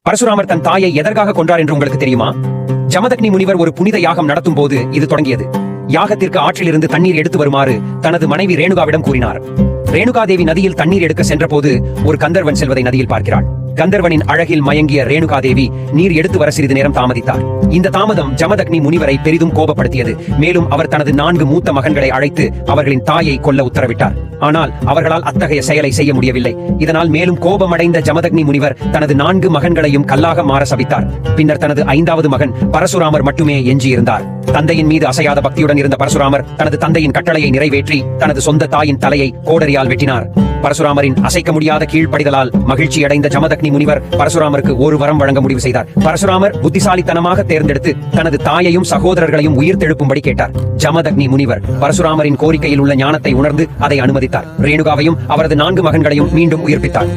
பரசுராமர் தன் தாயை எதற்காக கொன்றார் என்று உங்களுக்கு தெரியுமா? ஜமதக்னி முனிவர் ஒரு புனித யாகம் நடத்தும் போது இது தொடங்கியது. யாகத்திற்கு ஆற்றிலிருந்து தண்ணீர் எடுத்து வருமாறு தனது மனைவி ரேணுகாவிடம் கூறினார். ரேணுகாதேவி நதியில் தண்ணீர் எடுக்க சென்ற போது ஒரு கந்தர்வன் செல்வதை நதியில் பார்க்கிறாள். கந்தர்வனின் அழகில் மயங்கிய ரேணுகாதேவி நீர் எடுத்து வர சிறிது நேரம் தாமதித்தார். இந்த தாமதம் ஜமதக்னி முனிவரை பெரிதும் கோபப்படுத்தியது. மேலும் அவர் தனது 4 மூத்த மகன்களை அழைத்து அவர்களின் தாயை கொல்ல உத்தரவிட்டார். ஆனால் அவர்களால் அத்தகைய செயலை செய்ய முடியவில்லை. இதனால் மேலும் கோபமடைந்த ஜமதக்னி முனிவர் தனது 4 மகன்களையும் கல்லாக மாற சபித்தார். பின்னர் தனது 5வது மகன் பரசுராமர் மட்டுமே எஞ்சியிருந்தார். தந்தையின் மீது அசையாத பக்தியுடன் இருந்த பரசுராமர் தனது தந்தையின் கட்டளையை நிறைவேற்றி தனது சொந்த தாயின் தலையை கோடரியால் வெட்டினார். பரசுராமரின் அசைக்க முடியாத கீழ்ப்படிதலால் மகிழ்ச்சி அடைந்த ஜமதக்னி முனிவர் பரசுராமருக்கு ஒரு வரம் வழங்க முடிவு செய்தார். பரசுராமர் புத்திசாலித்தனமாக தேர்ந்தெடுத்து தனது தாயையும் சகோதரர்களையும் உயிர் தெழுப்பும்படி கேட்டார். ஜமதக்னி முனிவர் பரசுராமரின் கோரிக்கையில் உள்ள ஞானத்தை உணர்ந்து அதை அனுமதித்தார். ரேணுகாவையும் அவரது 4 மகன்களையும் மீண்டும் உயிர்ப்பித்தார்.